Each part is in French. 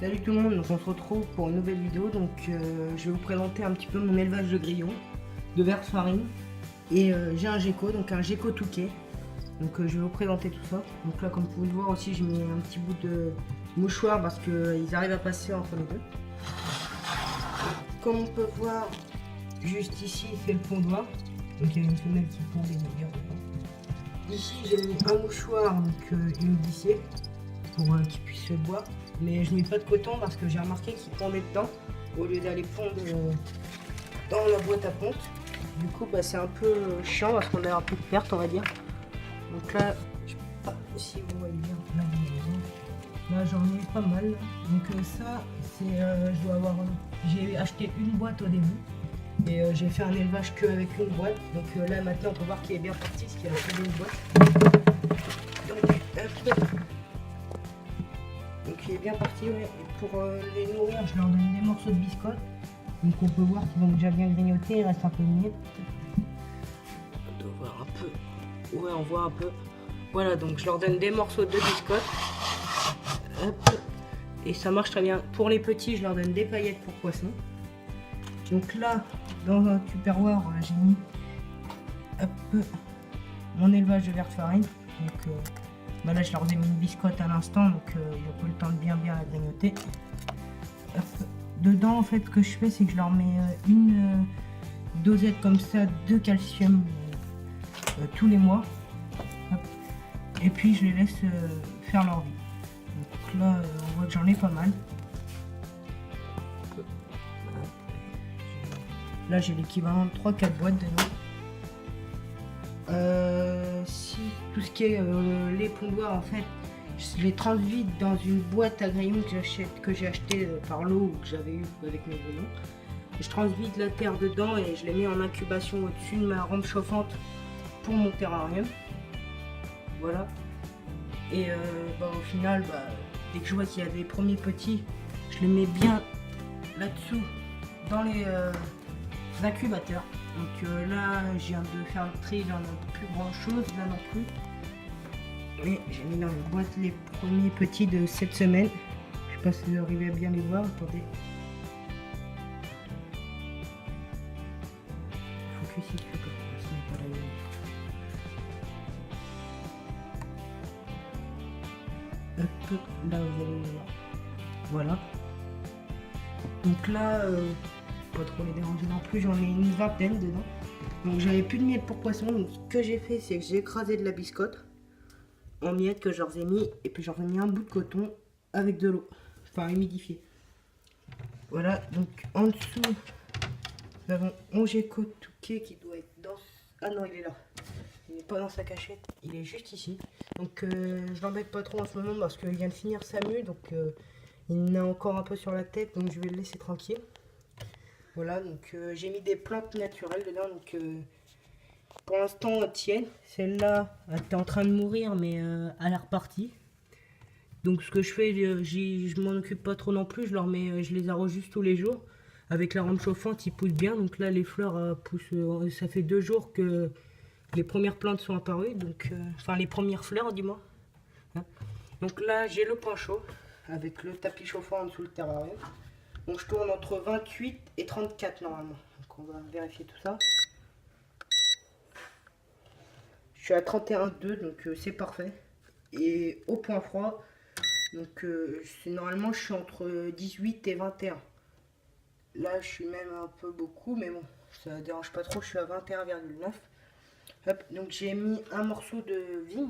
Salut tout le monde, donc on se retrouve pour une nouvelle vidéo. Donc je vais vous présenter un petit peu mon élevage de grillons, de verse farine. Et j'ai un gecko, donc un gecko touquet. Donc je vais vous présenter tout ça. Donc là, comme vous pouvez le voir aussi, j'ai mis un petit bout de mouchoir parce qu'ils arrivent à passer entre les deux. Comme on peut voir, juste ici c'est le pondoir. Donc il y a une femelle qui pond des œufs dedans. Ici j'ai mis un mouchoir, donc humidifié, pour qu'il puisse boire. Mais je mets pas de coton parce que j'ai remarqué qu'il pondait dedans au lieu d'aller pondre dans la boîte à ponte. Du coup c'est un peu chiant parce qu'on a un peu de perte, on va dire. Donc là, je sais pas si vous voyez bien la combinaison. Là j'en ai pas mal. Donc ça c'est je dois avoir j'ai acheté une boîte au début et j'ai fait un élevage que avec une boîte. Donc là maintenant on peut voir qu'il est bien parti parce qu'il a fait une boîte. Donc il est bien parti, ouais. Et pour les nourrir, je leur donne des morceaux de biscotte. Donc on peut voir qu'ils ont déjà bien grignoté, il reste un peu de miettes. On doit voir un peu. Ouais, on voit un peu. Voilà, donc je leur donne des morceaux de biscotte. Hop. Et ça marche très bien. Pour les petits, je leur donne des paillettes pour poissons. Donc là, dans un tupperware, j'ai mis mon élevage de verre de farine. Donc là, je leur ai mis une biscotte à l'instant, donc il n'y a pas le temps de bien la grignoter. Dedans, en fait, ce que je fais, c'est que je leur mets une dosette comme ça de calcium tous les mois. Hop. Et puis, je les laisse faire leur vie. Donc là, on voit que j'en ai pas mal. Là, j'ai l'équivalent de 3-4 boîtes dedans. Si tout ce qui est les pondoirs, en fait, je les transvide dans une boîte à grillons que j'ai acheté par lot ou que j'avais eu avec mes grillons. Je transvide la terre dedans et je les mets en incubation au-dessus de ma rampe chauffante pour mon terrarium. Voilà. Et au final, dès que je vois qu'il y a des premiers petits, je les mets bien là-dessous dans les incubateurs. Donc là, je viens de faire le tri, j'en ai plus grand chose là non plus. Mais j'ai mis dans la boîte les premiers petits de cette semaine. Je sais pas si vous arrivez à bien les voir, attendez. Focus ici, ce n'est pas la lumière. Hop, là vous allez le voir. Voilà. Donc là, pas trop les déranger non plus, j'en ai une vingtaine dedans. Donc j'avais plus de miettes pour poisson, donc ce que j'ai fait, c'est que j'ai écrasé de la biscotte en miettes que je leur ai mis, et puis j'en ai mis un bout de coton avec de l'eau, enfin humidifié. Voilà, donc en dessous, nous avons mon gecko touquet qui doit être dans... Ah non, il est là. Il n'est pas dans sa cachette, il est juste ici. Donc je l'embête pas trop en ce moment parce qu'il vient de finir sa mue, donc il en a encore un peu sur la tête, donc je vais le laisser tranquille. Voilà, donc j'ai mis des plantes naturelles dedans, donc pour l'instant elles tiennent. Celle-là, elle était en train de mourir, mais elle est repartie. Donc ce que je fais, je m'en occupe pas trop non plus, je les arrose juste tous les jours. Avec la rampe chauffante, ils poussent bien, donc là les fleurs poussent, ça fait 2 jours que les premières plantes sont apparues, donc enfin les premières fleurs du moins. Hein. Donc là j'ai le point chaud, avec le tapis chauffant en dessous le terrarium. Donc je tourne entre 28 et 34 normalement. Donc on va vérifier tout ça. Je suis à 31,2 donc c'est parfait. Et au point froid, donc normalement je suis entre 18 et 21. Là je suis même un peu beaucoup, mais bon, ça ne dérange pas trop, je suis à 21,9. Donc j'ai mis un morceau de vigne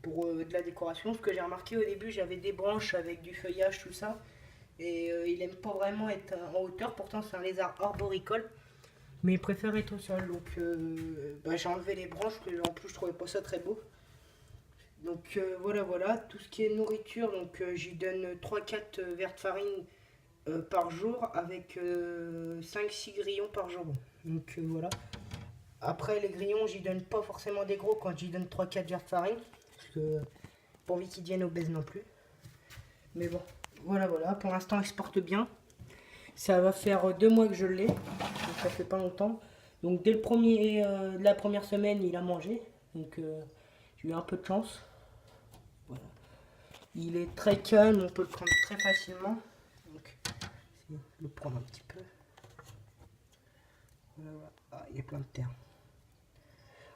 pour de la décoration. Ce que j'ai remarqué au début, j'avais des branches avec du feuillage, tout ça. Et il aime pas vraiment être en hauteur, pourtant c'est un lézard arboricole, mais il préfère être au sol. Donc j'ai enlevé les branches, en plus je trouvais pas ça très beau. Donc voilà, tout ce qui est nourriture, donc j'y donne 3-4 verres de farine par jour avec 5-6 grillons par jour. Donc voilà. Après les grillons, j'y donne pas forcément des gros quand j'y donne 3-4 verres de farine, parce que pas envie qu'ils deviennent obèses non plus. Mais bon. Voilà, pour l'instant il se porte bien. Ça va faire 2 mois que je l'ai, donc ça fait pas longtemps. Donc dès la première semaine il a mangé, donc j'ai eu un peu de chance. Voilà. Il est très calme, on peut le prendre très facilement. Donc, je vais le prendre un petit peu. Voilà. Ah, il y a plein de terre.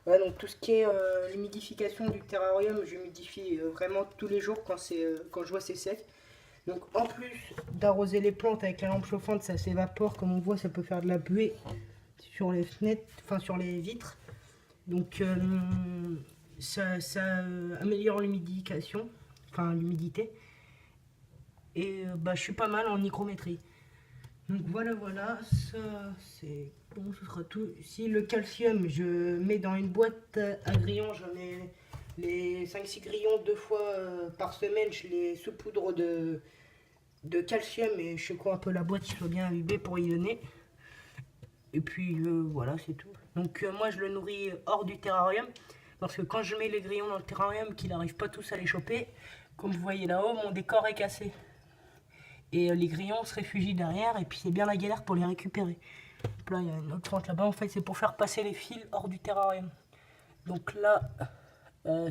Voilà, donc tout ce qui est l'humidification du terrarium, j'humidifie vraiment tous les jours quand je vois c'est sec. Donc en plus d'arroser les plantes avec la lampe chauffante, ça s'évapore, comme on voit, ça peut faire de la buée sur les fenêtres, enfin sur les vitres. Donc ça améliore l'humidification, enfin l'humidité. Et je suis pas mal en hygrométrie. Donc voilà, ça c'est bon, ce sera tout. Si le calcium, je mets dans une boîte à grillons, je mets les 5-6 grillons 2 fois par semaine, je les saupoudre de calcium et je secoue un peu la boîte qui soit bien imbibée pour y donner. Et puis voilà, c'est tout. Donc moi je le nourris hors du terrarium, parce que quand je mets les grillons dans le terrarium, qu'ils n'arrivent pas tous à les choper, comme vous voyez là-haut, mon décor est cassé. Et les grillons se réfugient derrière, et puis c'est bien la galère pour les récupérer. Donc là, il y a une autre fente là-bas, en fait, c'est pour faire passer les fils hors du terrarium. Donc là,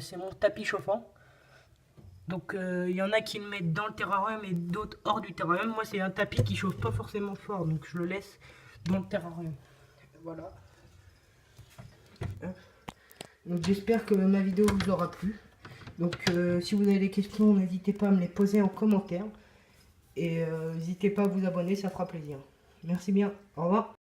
c'est mon tapis chauffant. Donc il y en a qui le mettent dans le terrarium et d'autres hors du terrarium. Moi, c'est un tapis qui chauffe pas forcément fort, donc je le laisse dans le terrarium. Voilà. Donc j'espère que ma vidéo vous aura plu. Donc si vous avez des questions, n'hésitez pas à me les poser en commentaire. Et n'hésitez pas à vous abonner, ça fera plaisir. Merci bien, au revoir.